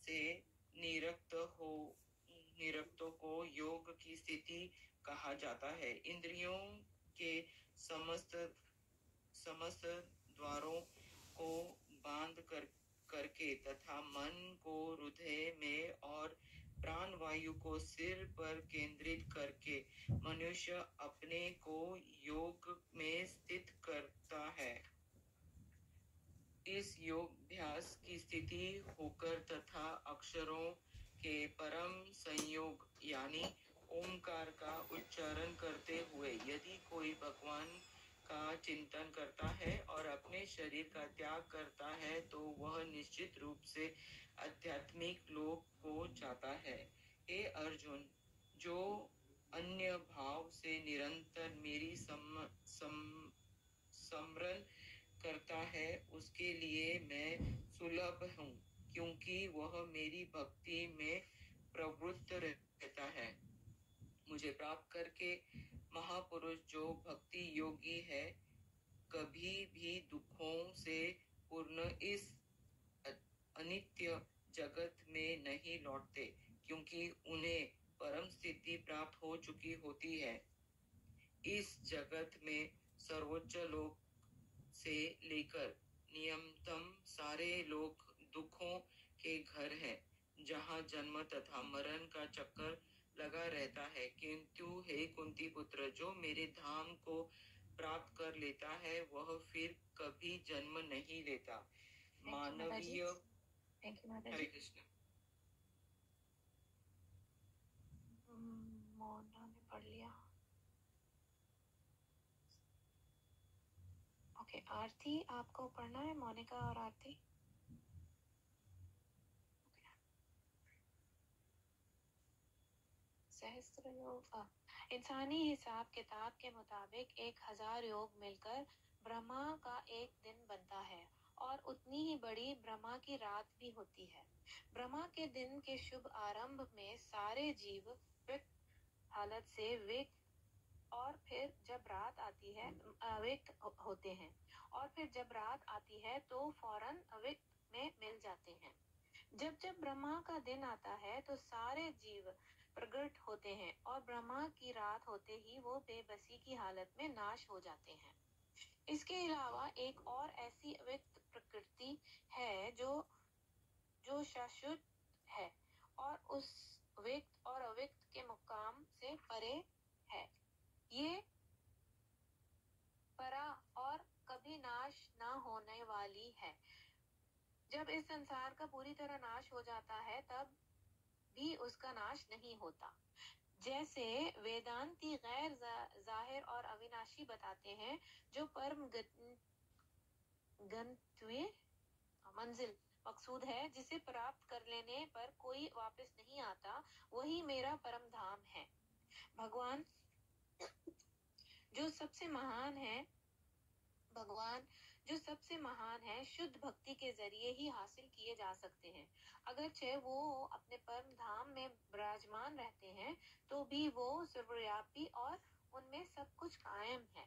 से निरक्त को योग की स्थिति कहा जाता है। इंद्रियों के समस्त द्वारों को बांध करके तथा मन को हृदय में और प्राण वायु को सिर पर केंद्रित करके मनुष्य अपने को योग में स्थित करता है। इस योगाभ्यास की स्थिति होकर तथा अक्षरों के परम संयोग यानी ओमकार का उच्चारण करते हुए यदि कोई भगवान का चिंतन करता है और अपने शरीर का त्याग करता है तो वह निश्चित रूप से आध्यात्मिक लोक को जाता है। हे अर्जुन, जो अन्य भाव से निरंतर मेरी स्मरण करता है उसके लिए मैं सुलभ हूँ, क्योंकि वह मेरी भक्ति में प्रवृत्त रहता है। मुझे प्राप्त करके महापुरुष जो भक्ति योगी है कभी भी दुखों से पूर्ण इस अनित्य जगत में नहीं लौटते, क्योंकि उन्हें परम स्थिति प्राप्त हो चुकी होती है। इस जगत में सर्वोच्च लोक से लेकर नियमतम सारे लोग दुखों के घर हैं, जहाँ जन्म तथा मरण का चक्कर लगा रहता है। किंतु हे कुंती पुत्र, जो मेरे धाम को प्राप्त कर लेता है वह फिर कभी जन्म नहीं लेता। मानवीय हरे कृष्ण। मोना ने पढ़ लिया। ओके, आरती आपको पढ़ना है, मोनिका और आरती। सहस्त्र योग इंसानी हिसाब किताब के मुताबिक 1000 योग मिलकर ब्रह्मा का एक दिन बनता है और उतनी ही बड़ी ब्रह्मा की रात भी होती है। ब्रह्मा के दिन के शुभ आरंभ में सारे जीव विक्त हालत से विक्त और फिर जब रात आती है अविक्त होते हैं और फिर जब रात आती है तो फौरन अविक्त में मिल जाते हैं। जब जब ब्रह्मा का दिन आता है तो सारे जीव प्रकट होते हैं और ब्रह्मा की रात होते ही वो बेबसी की हालत में नाश हो जाते हैं। इसके अलावा एक और ऐसी अव्यक्त प्रकृति है जो शाश्वत है और उस व्यक्त और अव्यक्त के मुकाम से परे है। ये परा और कभी नाश ना होने वाली है। जब इस संसार का पूरी तरह नाश हो जाता है तब भी उसका नाश नहीं होता। जैसे वेदांती गैर जाहिर और अविनाशी बताते हैं, जो परम गंतव्य मंजिल मकसूद है जिसे प्राप्त कर लेने पर कोई वापस नहीं आता, वही मेरा परम धाम है। भगवान जो सबसे महान है शुद्ध भक्ति के जरिए ही हासिल किए जा सकते हैं। अगरचे वो अपने परम धाम में विराजमान रहते हैं तो भी वो सर्वव्यापी और उनमें सब कुछ कायम है।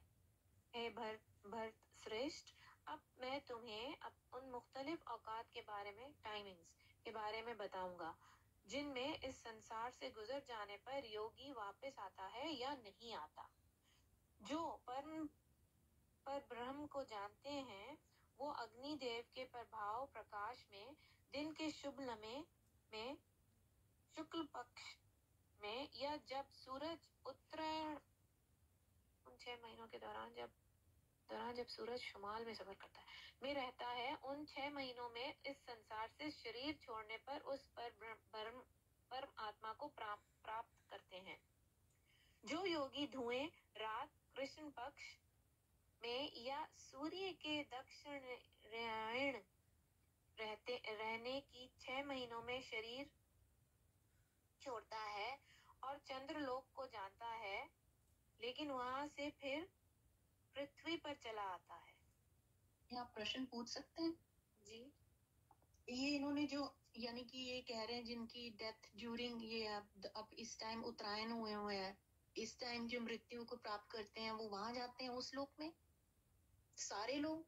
हे भरत श्रेष्ठ, अब मैं तुम्हें उन मुख्तलिफ औकात के बारे में टाइमिंग्स के बारे में बताऊंगा जिनमें इस संसार से गुजर जाने पर योगी वापस आता है या नहीं आता। जो पर ब्रह्म को जानते हैं वो अग्नि देव के प्रभाव प्रकाश में दिन के शुभ लम्हे में शुक्ल पक्ष में या जब सूरज उत्तरायण उन 6 महीनों के दौरान जब सूरज शुमाल में सफर करता है में रहता है, उन 6 महीनों में इस संसार से शरीर छोड़ने पर उस परम आत्मा को प्राप्त करते हैं। जो योगी धुएं रात कृष्ण पक्ष में या सूर्य के दक्षिणायण रहने की 6 महीनों में शरीर छोड़ता है और चंद्रलोक को जानता है, लेकिन वहां से फिर पृथ्वी पर चला आता है। आप प्रश्न पूछ सकते हैं जी। ये इन्होंने जो यानी कि ये कह रहे हैं जिनकी डेथ ड्यूरिंग ये अब इस टाइम उत्तरायण हुए हैं, इस टाइम जो मृत्यु को प्राप्त करते हैं वो वहां जाते हैं उस लोक में सारे लोग।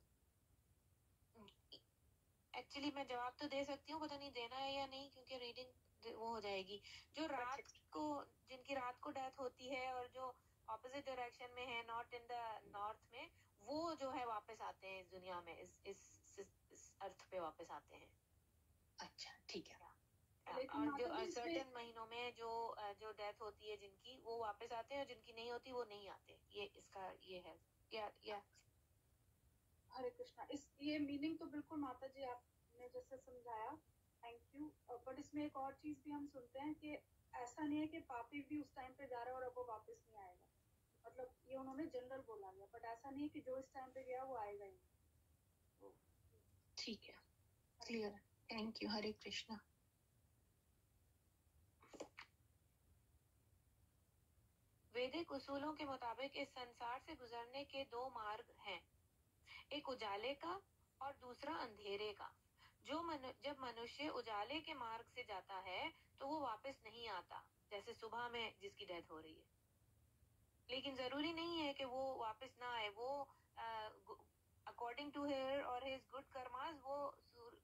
एक्चुअली मैं जवाब तो दे सकती हूँ, पता नहीं देना है या नहीं, क्योंकि रीडिंग वो हो जाएगी। जो रात को, जिनकी रात को डेथ होती है और जो ऑपोजिट डायरेक्शन में है, नॉट इन द नॉर्थ में, वो जो है वापस आते हैं इस दुनिया में, इस अर्थ पे वापस आते हैं। अच्छा ठीक है। और जो सर्टेन महीनों में जो जो डेथ होती है जिनकी, वो वापस आते हैं, और जिनकी नहीं होती वो नहीं आते। ये इसका ये है। या हरे कृष्णा। इस ये मीनिंग तो बिल्कुल माता जी आपने जैसे समझाया, थैंक यू। बट इसमें एक और चीज भी हम सुनते हैं कि ऐसा नहीं है कि पापी भी उस टाइम पे जा रहा है और अब वो वापस नहीं आएगा। मतलब ये उन्होंने जनरल बोला गया, बट ऐसा नहीं है कि जो इस टाइम पे गया वो आएगा ही। ठीक है, clear. Thank you. Hare Krishna. वैदिक उसूलों के मुताबिक इस संसार से गुजरने के दो मार्ग हैं, एक उजाले का और दूसरा अंधेरे का। जब मनुष्य उजाले के मार्ग से जाता है तो वो वापस नहीं आता, जैसे सुबह में जिसकी डेथ हो रही है। लेकिन जरूरी नहीं है कि वो वापस ना आए। वो अकॉर्डिंग टू हियर और हिज गुड कर्मास, वो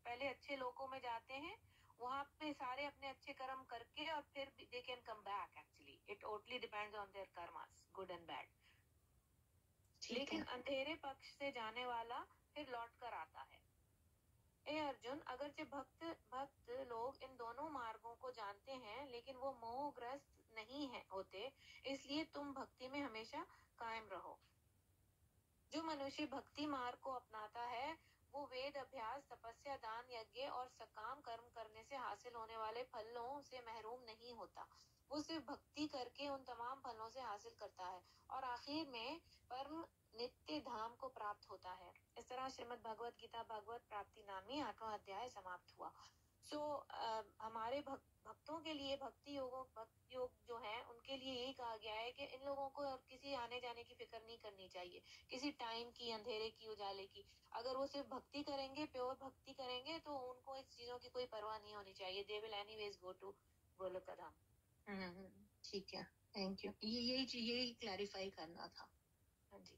पहले अच्छे लोकों में जाते हैं, वहां पे सारे अपने अच्छे कर्म करके, और फिर they can come back. Actually it totally depends on their karmas, good and bad. लेकिन अंधेरे पक्ष से जाने वाला फिर लौट कर आता है। ए अर्जुन, अगरचे भक्त लोग इन दोनों मार्गों को जानते हैं, लेकिन वो मोहग्रस्त नहीं है होते, इसलिए तुम भक्ति में हमेशा कायम रहो। जो मनुष्य भक्ति मार्ग को अपनाता है वो वेद अभ्यास, तपस्या, दान, यज्ञ और सकाम कर्म करने से हासिल होने वाले फलों से महरूम नहीं होता। वो सिर्फ भक्ति करके उन तमाम फलों से हासिल करता है और आखिर में परम नित्य धाम को प्राप्त होता है। इस तरह श्रीमद् भगवत गीता भगवत प्राप्ति नामी 8वां अध्याय समाप्त हुआ। हमारे भक्तों के लिए भक्ति योग जो है, उनके लिए यही कहा गया है कि इन लोगों को और किसी आने जाने की फिक्र नहीं करनी चाहिए, किसी टाइम की, अंधेरे की, उजाले की। अगर वो सिर्फ भक्ति करेंगे, प्योर भक्ति करेंगे, तो उनको इस चीजों की कोई परवाह नहीं होनी चाहिए। They will anyways go to Golok Dham. ठीक है, थैंक यू। यही क्लैरिफाई करना था। हाँ जी।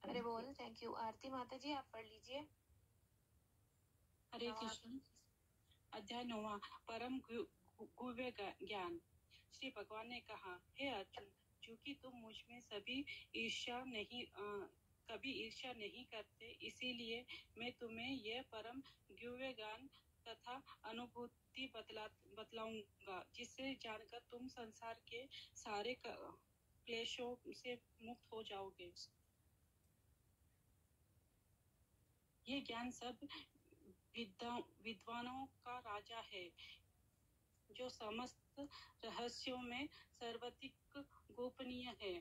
अरे बोल, थैंक यू। आरती माता जी, आप पढ़ लीजिए। हरे कृष्ण। अध्याय 9, परम गुह्य ज्ञान। श्री भगवान ने कहा, हे अर्जुन, चूंकि तुम मुझ में कभी ईर्ष्या नहीं करते, इसीलिए मैं तुम्हें यह परम गुह्य ज्ञान तथा अनुभूति बतलाऊंगा, जिसे जानकर तुम संसार के सारे क्लेशों से मुक्त हो जाओगे। ये ज्ञान सब विद्वानों का राजा है, जो समस्त रहस्यों में सर्वाधिक गोपनीय है।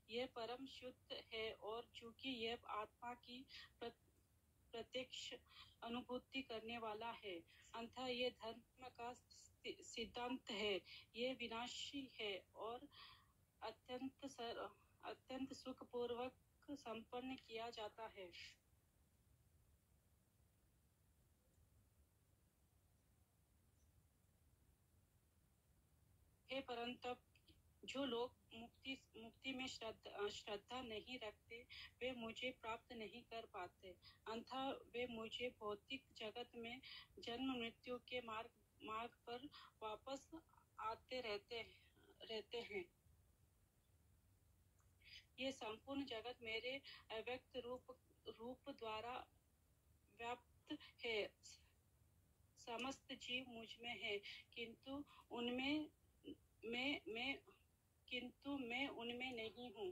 यह परम शुद्ध है, और चूंकि यह आत्मा की प्रत्यक्ष अनुभूति करने वाला है, अतः यह धर्म का सिद्धांत है। यह विनाशी है और अत्यंत सुखपूर्वक संपन्न किया जाता है। हे परंतप, जो लोग मुक्ति में श्रद्धा नहीं रखते, वे मुझे प्राप्त नहीं कर पाते। अतः वे मुझे भौतिक जगत में जन्म मृत्यु के मार्ग पर वापस आते रहते हैं। ये संपूर्ण जगत मेरे अव्यक्त रूप द्वारा व्याप्त है। समस्त जीव मुझ में है, किंतु मैं उनमें नहीं हूँ।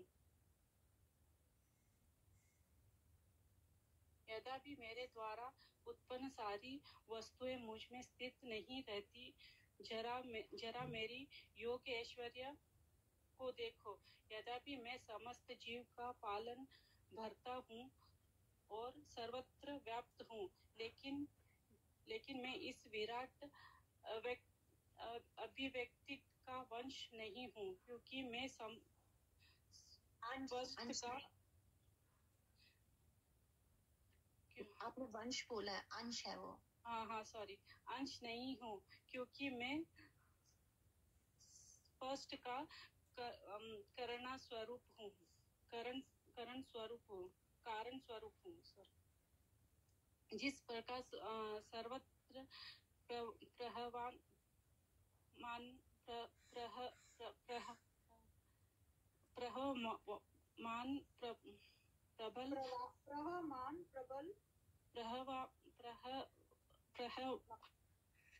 यद्यपि मेरे द्वारा उत्पन्न सारी वस्तुएं मुझ में स्थित नहीं रहती। जरा मेरी योग ऐश्वर्य को देखो। यद्यपि मैं समस्त जीव का पालन भरता हूँ और सर्वत्र व्याप्त हूँ, लेकिन मैं इस विराट अभिव्यक्ति का वंश नहीं हूँ, क्योंकि मैं आपने वंश बोला है, अंश है वो। हाँ सॉरी, अंश नहीं हूँ, क्योंकि मैं स्पष्ट का कारण स्वरूप हूँ। जिस प्रकार सर्वत्र प्रहवान प्रहमान प्रबल प्रवमान प्रबल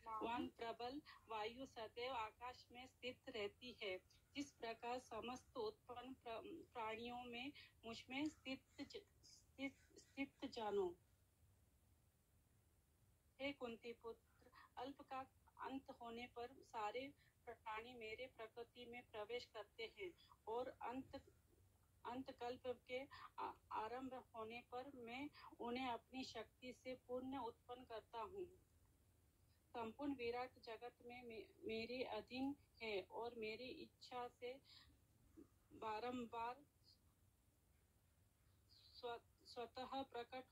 प्रहवान प्रबल वायु सदैव आकाश में स्थित रहती है, जिस प्रकार समस्त उत्पन्न प्राणियों में मुझ में स्थित जानो। हे कुंती पुत्र, अल्प का अंत होने पर सारे प्राणी मेरे प्रकृति में प्रवेश करते हैं और अंत कल्प के आरंभ होने पर मैं उन्हें अपनी शक्ति से पुनः उत्पन्न करता हूँ। संपूर्ण विराट जगत में मेरे अधीन है और मेरी इच्छा से बारंबार स्वतः प्रकट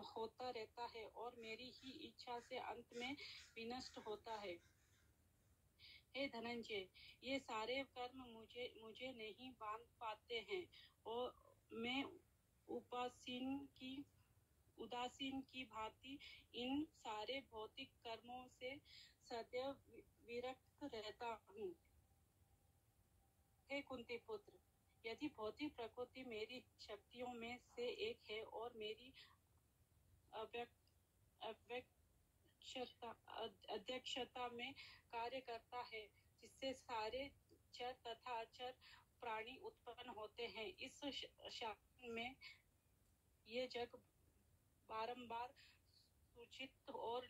होता रहता है और मेरी ही इच्छा से अंत में विनष्ट होता है। हे धनंजय, ये सारे कर्म मुझे नहीं बांध पाते हैं और मैं उदासीन की भांति इन सारे भौतिक कर्मों से सदैव विरक्त रहता हूँ। हे कुंती पुत्र, यदि भौतिक प्रकृति मेरी शक्तियों में से एक है और मेरी अध्यक्षता में कार्य करता है, जिससे सारे चर तथा अचर प्राणी उत्पन्न होते हैं, इस शासन में ये जग बारंबार सूचित और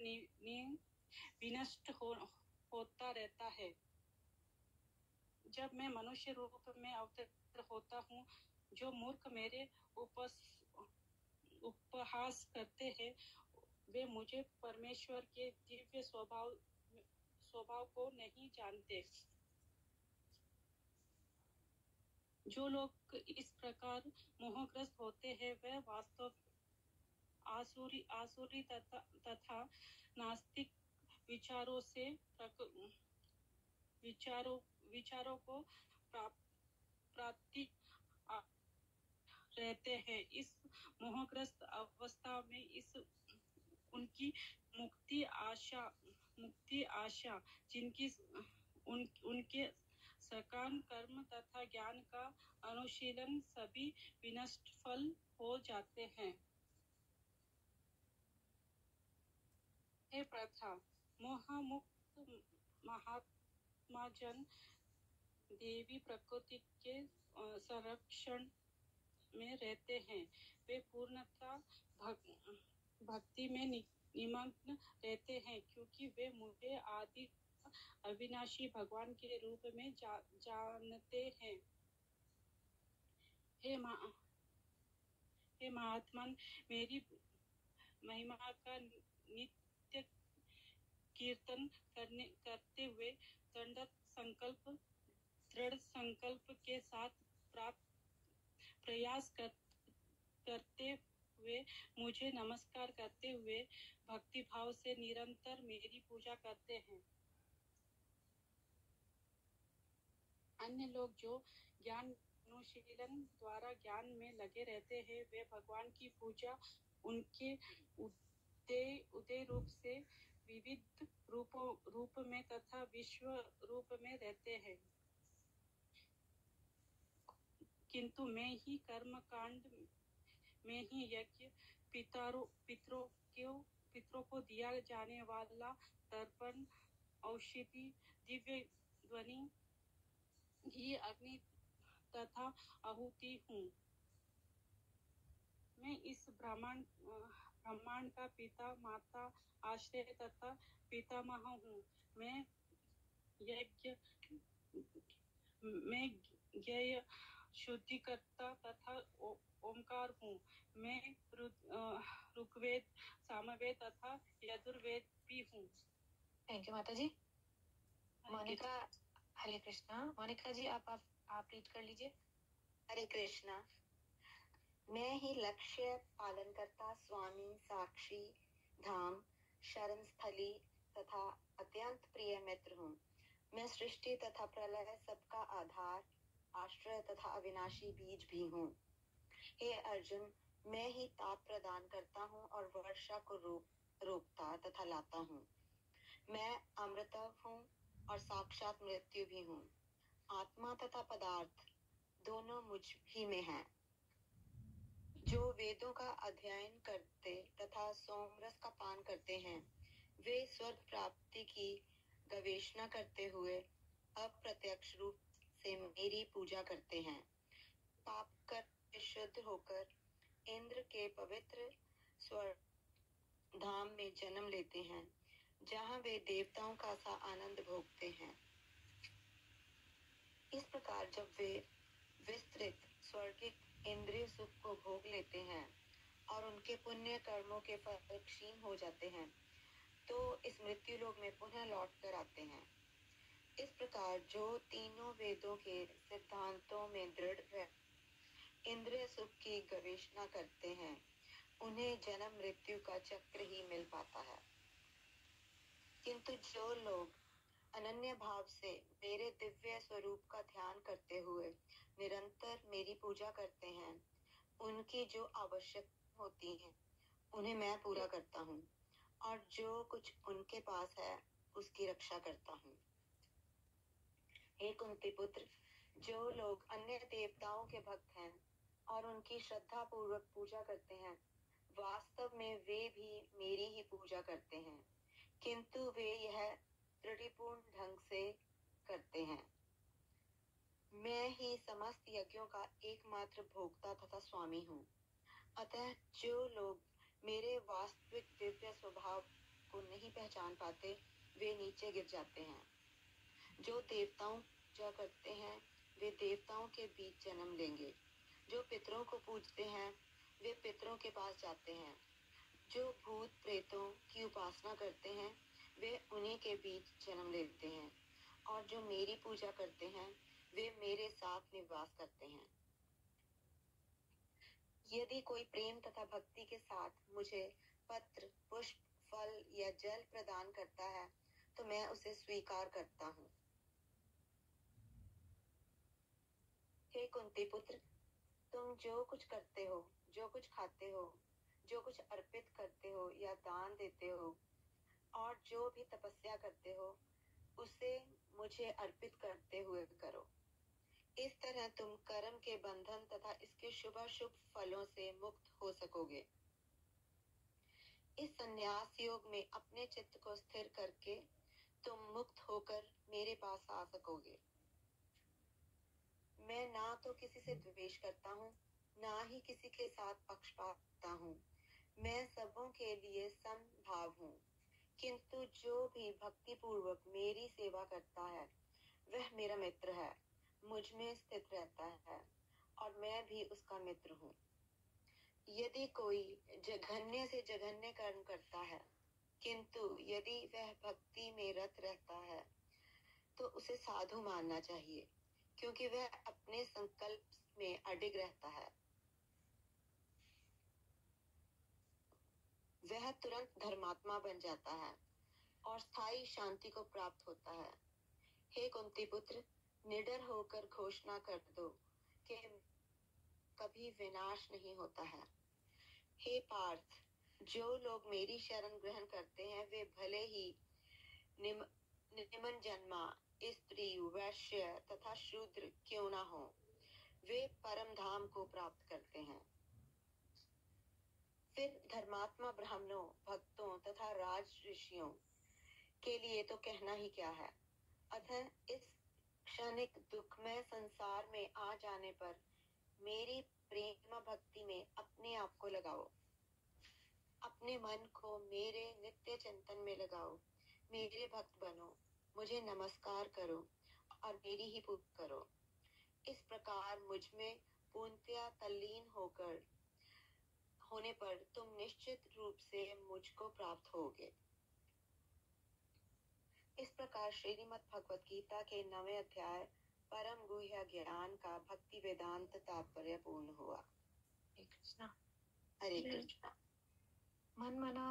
विनष्ट होता रहता है। जब मैं मनुष्य रूप में अवतरित होता हूँ, जो मूर्ख मेरे उपहास करते हैं, वे मुझे परमेश्वर के दिव्य स्वभाव को नहीं जानते। जो लोग इस प्रकार मोहग्रस्त होते हैं, वे वास्तव आसुरी तथा नास्तिक विचारों को प्राप्ति रहते हैं। इस मोहग्रस्त अवस्था में उनकी मुक्ति आशा जिनकी उनके सकाम कर्म तथा ज्ञान का अनुशीलन सभी विनष्ट फल हो जाते हैं। हे प्रथा, मोहमुक्त महात्मा जन देवी प्रकृति के संरक्षण में रहते हैं। वे पूर्णतः भक्ति में निमग्न रहते हैं, क्योंकि वे मुझे आदि अविनाशी भगवान के रूप में जानते हैं। हे महात्मन, मेरी महिमा का नित्य कीर्तन करते हुए दृढ़ संकल्प के साथ प्रयास करते हुए मुझे नमस्कार करते हुए भक्ति भाव से निरंतर मेरी पूजा करते हैं। अन्य लोग जो ज्ञान अनुशीलन द्वारा ज्ञान में लगे रहते हैं, वे भगवान की पूजा उनके उदय रूप से विविध रूप में तथा विश्व रूप में रहते हैं, किंतु मैं ही कर्म कांड में ही यज्ञ पितरों को दिया जाने वाला तर्पण, औषधि, दिव्य ध्वनि, घी, अग्नि तथा आहुति हूँ। मैं इस ब्रह्मांड का पिता, माता, आश्रय तथा पितामह हूँ। मैं ज्ञेय, शुद्धिकर्ता तथा ओमकार हूँ। मैं ऋग्वेद, सामवेद तथा यजुर्वेद भी हूँ। थैंक यू माता जी। मोनिका, हरे कृष्णा। मोनिका जी, आप रीड कर लीजिए। हरे कृष्णा। मैं ही लक्ष्य, पालन करता, स्वामी, साक्षी, धाम, शरण स्थली तथा अत्यंत प्रिय मित्र हूँ। मैं सृष्टि तथा प्रलय, सबका आधार, आश्रय तथा अविनाशी बीज भी हूँ। हे अर्जुन, मैं ही ताप प्रदान करता हूँ और वर्षा को रोकता तथा लाता हूँ। मैं अमृता हूँ और साक्षात मृत्यु भी हूँ। आत्मा तथा पदार्थ दोनों मुझ ही में हैं। जो वेदों का अध्ययन करते तथा सोमरस का पान करते हैं, वे स्वर्ग प्राप्ति की गवेषणा करते हुए अप्रत्यक्ष रूप से मेरी पूजा करते हैं। पाप कर शुद्ध होकर इंद्र के पवित्र स्वर्ग धाम में जन्म लेते हैं, जहाँ वे देवताओं का सा आनंद भोगते हैं। इस प्रकार जब वे विस्तृत स्वर्गिक इंद्रिय सुख को भोग लेते हैं और उनके पुण्य कर्मों के फल क्षीण हो जाते हैं, तो इस मृत्यु लोक में पुनः लौट कर आते हैं। इस प्रकार जो तीनों वेदों के सिद्धांतों में दृढ़ रह इंद्रिय सुख की गवेषणा करते हैं, उन्हें जन्म मृत्यु का चक्र ही मिल पाता है। किंतु जो लोग अनन्य भाव से मेरे दिव्य स्वरूप का ध्यान करते हुए निरंतर मेरी पूजा करते हैं, उनकी जो आवश्यक होती है उन्हें मैं पूरा करता हूँ और जो कुछ उनके पास है उसकी रक्षा करता हूँ। हे कुंती पुत्र, जो लोग अन्य देवताओं के भक्त हैं और उनकी श्रद्धा पूर्वक पूजा करते हैं, वास्तव में वे भी मेरी ही पूजा करते हैं, किंतु वे यह त्रुटिपूर्ण ढंग से करते हैं। मैं ही समस्त यज्ञों का एकमात्र भोक्ता तथा स्वामी हूँ। अतः जो लोग मेरे वास्तविक दिव्य स्वभाव को नहीं पहचान पाते, वे नीचे गिर जाते हैं। जो देवताओं पूजा करते हैं, वे देवताओं के बीच जन्म लेंगे। जो पितरों को पूजते हैं, वे पितरों के पास जाते हैं। जो भूत प्रेतों की उपासना करते हैं, वे उन्हीं के बीच जन्म लेते हैं। और जो मेरी पूजा करते हैं, वे मेरे साथ निवास करते हैं। यदि कोई प्रेम तथा भक्ति के साथ मुझे पत्र, पुष्प, फल या जल प्रदान करता है, तो मैं उसे स्वीकार करता हूँ। हे कुंती पुत्र, तुम जो कुछ करते हो, जो कुछ खाते हो, जो कुछ अर्पित करते हो या दान देते हो, और जो भी तपस्या करते हो, उसे मुझे अर्पित करते हुए करो। इस तरह तुम कर्म के बंधन तथा इसके शुभाशुभ फलों से मुक्त हो सकोगे। इस संन्यास योग में अपने चित्त को स्थिर करके तुम मुक्त होकर मेरे पास आ सकोगे। मैं ना तो किसी से द्वेष करता हूँ, ना ही किसी के साथ पक्षपात करता हूँ। मैं सबों के लिए समभाव हूँ, किंतु जो भी भक्ति पूर्वक मेरी सेवा करता है, वह मेरा मित्र है, मुझ में स्थित रहता है और मैं भी उसका मित्र हूँ। यदि कोई जघन्य से जघन्य कर्म करता है, किंतु यदि वह भक्ति में रत रहता है, तो उसे साधु मानना चाहिए, क्योंकि वह अपने संकल्प में अडिग रहता है। वह तुरंत धर्मात्मा बन जाता है और स्थायी शांति को प्राप्त होता है। हे कुंती पुत्र, निडर होकर घोषणा कर दो कि कभी विनाश नहीं होता है। हे पार्थ, जो लोग मेरी शरण ग्रहण करते हैं, वे भले ही निम्न जन्मा स्त्री, वैश्य तथा शूद्र क्यों ना हो, वे परम धाम को प्राप्त करते हैं। फिर धर्मात्मा ब्राह्मणों, भक्तों तथा राज ऋषियों के लिए तो कहना ही क्या है। अतः इस क्षणिक दुखमय संसार में आ जाने पर मेरी प्रेम भक्ति में अपने आप को लगाओ। अपने मन को मेरे नित्य चिंतन में लगाओ, मेरे भक्त बनो, मुझे नमस्कार करो और मेरी ही पूजा करो। इस प्रकार मुझ में पूर्णतया तल्लीन होने पर तुम निश्चित रूप से मुझको प्राप्त होगे। इस प्रकार श्रीमद् भगवत गीता के 9वें अध्याय परम गुह्य ज्ञान का भक्ति वेदांत तात्पर्य पूर्ण हुआ। हरे कृष्णा। हरे कृष्णा। मन्मना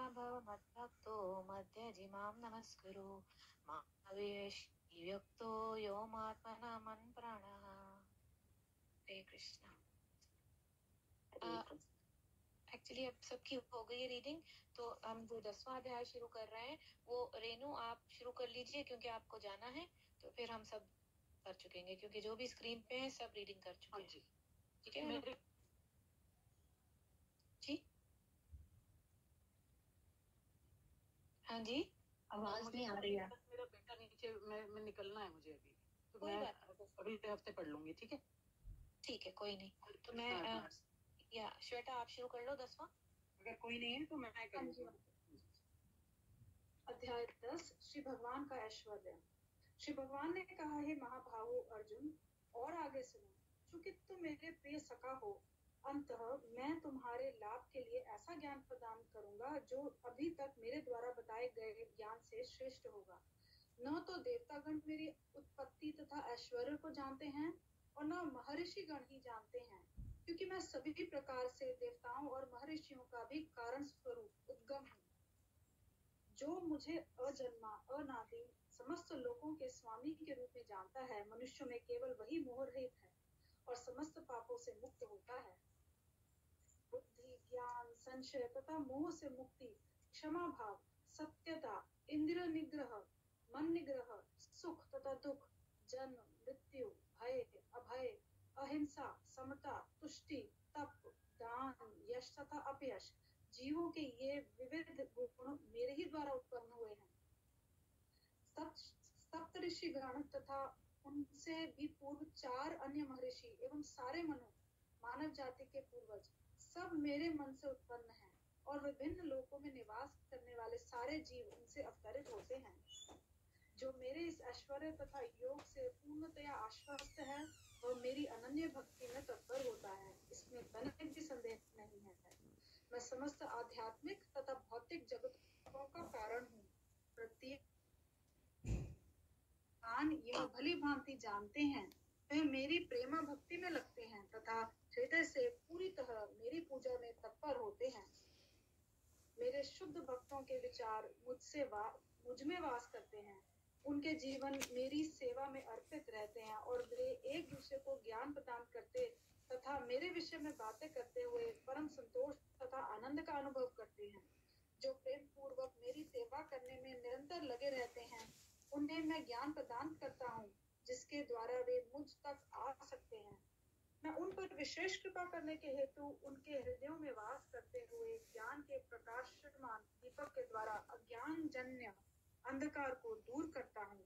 भव मद्भक्तो मध्यजिमां नमस्कुरु मावेशिव्यक्तो यो मात्मना मन्प्राणः। हरे कृष्णा। एक्चुअली अब सबकी हो गई है रीडिंग, तो हम जो 10वां अध्याय शुरू कर रहे हैं वो रेनू आप शुरू कर लीजिए क्योंकि आपको जाना है, तो फिर हम सब कर चुकेंगे क्योंकि जो भी स्क्रीन पे है सब रीडिंग कर चुके हैं। ठीक है मेरे जी, हाँ जी, आवाज नहीं आ रही है। मेरा बेटा नीचे मैं निकलना है मुझे अभी, तो कोई मैं बात अगले हफ्ते पढ़ लूंगी। ठीक है, ठीक है, कोई नहीं। तो मैं या श्वेता आप शुरू कर लो 10वां। अगर कोई नहीं है तो मैं हाँ जी। करूँगी। अध्याय 10 श्री भगवान का ऐश्वर्य। श्री भगवान ने कहा, हे महाभावो अर्जुन, और आगे सुनो, चूंकि तुम मेरे प्रिय सखा हो, अंततः मैं तुम्हारे लाभ के लिए ऐसा ज्ञान प्रदान करूंगा जो अभी तक मेरे द्वारा बताए गए ज्ञान से श्रेष्ठ होगा। न तो देवतागण मेरी उत्पत्ति तथा ऐश्वर्य को जानते हैं और न महर्षि गण ही जानते हैं, क्योंकि मैं सभी प्रकार से देवताओं और महर्षियों का भी कारण स्वरूप उद्गम हूँ। जो मुझे अजन्मा अनादि समस्त लोगों के स्वामी के रूप में जानता है, मनुष्यों में केवल वही मोह रहित है और समस्त पापों से मुक्त होता है। बुद्धि, ज्ञान, संशय तथा मोह से मुक्ति, क्षमा भाव, सत्यता, इंद्रिय निग्रह, मन निग्रह, सुख तथा दुख, जन्म, मृत्यु, भय, अभय, अहिंसा, समता, तुष्टि, तप, दान, यश तथा अपयश, जीवों के ये विविध गुण मेरे ही द्वारा उत्पन्न हुए हैं। सप्त ऋषि गण तथा उनसे भी पूर्व 4 अन्य महर्षि एवं सारे मानव जाति के पूर्वज सब मेरे मन से उत्पन्न हैं और विभिन्न लोकों में निवास करने वाले सारे जीव उनसे अवतरित होते हैं। जो मेरे इस ऐश्वर्य तथा योग से पूर्णतया आश्वस्त है वह मेरी अनन्य भक्ति में तत्पर होता है, इसमें तनिक भी संदेह नहीं है। मैं समस्त आध्यात्मिक तथा भौतिक जगतों का कारण हूँ। प्रत्येक यह भली भांति जानते हैं, वे मेरी प्रेमा भक्ति में लगते हैं तथा हृदय से पूरी तरह मेरी पूजा में तत्पर होते हैं। मेरे शुद्ध भक्तों के विचार मुझ में वास करते हैं, उनके जीवन मेरी सेवा में अर्पित रहते हैं और वे एक दूसरे को ज्ञान प्रदान करते तथा मेरे विषय में बातें करते हुए परम संतोष तथा आनंद का अनुभव करते हैं। जो प्रेम पूर्वक मेरी सेवा करने में निरंतर लगे रहते हैं, उन्हें मैं ज्ञान प्रदान करता हूँ, जिसके द्वारा वे मुझ तक आ सकते हैं। मैं उन पर विशेष कृपा करने के हेतु उनके हृदयों में वास करते हुए ज्ञान के प्रकाशमान दीपक के द्वारा अज्ञान जन्य अंधकार को दूर करता हूँ।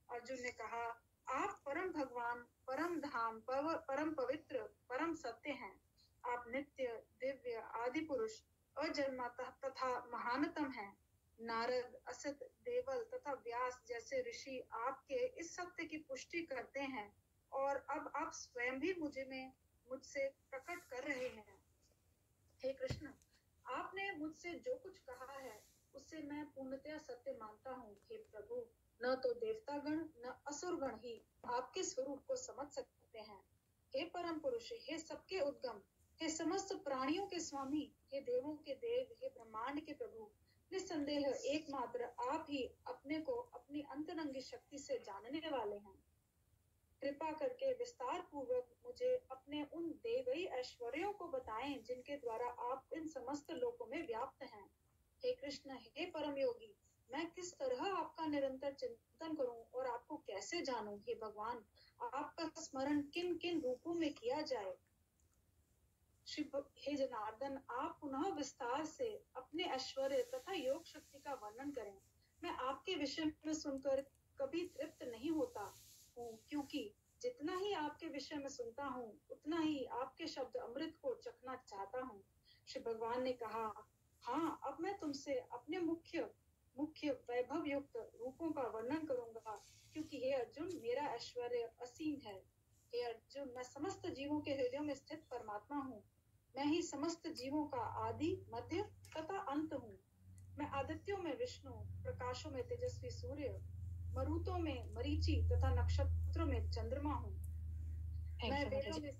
अर्जुन ने कहा, आप परम भगवान, परम धाम, परम पवित्र, परम सत्य हैं। आप नित्य, दिव्य, आदि पुरुष, अजन्मा तथा महानतम हैं। नारद, असत, देवल तथा व्यास जैसे ऋषि आपके इस सत्य की पुष्टि करते हैं और अब आप स्वयं भी मुझसे प्रकट कर रहे हैं। हे कृष्ण, आपने मुझसे जो कुछ कहा है उससे मैं पूर्णतया सत्य मानता हूँ। हे प्रभु, न तो देवतागण न असुरगण ही आपके स्वरूप को समझ सकते हैं। हे परम पुरुष, हे सबके उद्गम, हे समस्त प्राणियों के स्वामी, हे देवों के देव, हे ब्रह्मांड के प्रभु, निसंदेह एकमात्र आप ही अपने को अपनी अंतरंगी शक्ति से जानने वाले हैं। कृपा करके विस्तार पूर्वक मुझे अपने उन देवई ऐश्वर्यों को बताएं जिनके द्वारा आप इन समस्त लोकों में व्याप्त हैं। हे कृष्ण, हे परम योगी, मैं किस तरह आपका निरंतर चिंतन करूं और आपको कैसे जानूं? हे भगवान, आपका स्मरण किन किन रूपों में किया जाए? हे जनार्दन, आप पुनः विस्तार से अपने ऐश्वर्य तथा योग शक्ति का वर्णन करें। मैं आपके विषय में सुनकर कभी तृप्त नहीं होता हूँ, क्योंकि जितना ही आपके विषय में सुनता हूँ उतना ही आपके शब्द अमृत को चखना चाहता हूँ। श्री भगवान ने कहा, हाँ, अब मैं तुमसे अपने मुख्य वैभव युक्त रूपों का वर्णन करूंगा, क्योंकि हे अर्जुन, मेरा ऐश्वर्य असीम है। हे अर्जुन, मैं समस्त जीवों के हृदयों में स्थित परमात्मा हूँ। मैं ही समस्त जीवों का आदि, मध्य तथा अंत हूँ। मैं आदित्यों में विष्णु, प्रकाशों में तेजस्वी सूर्य, मरुतों में मरीचि तथा नक्षत्रों में चंद्रमा हूँ। मैं वेदों में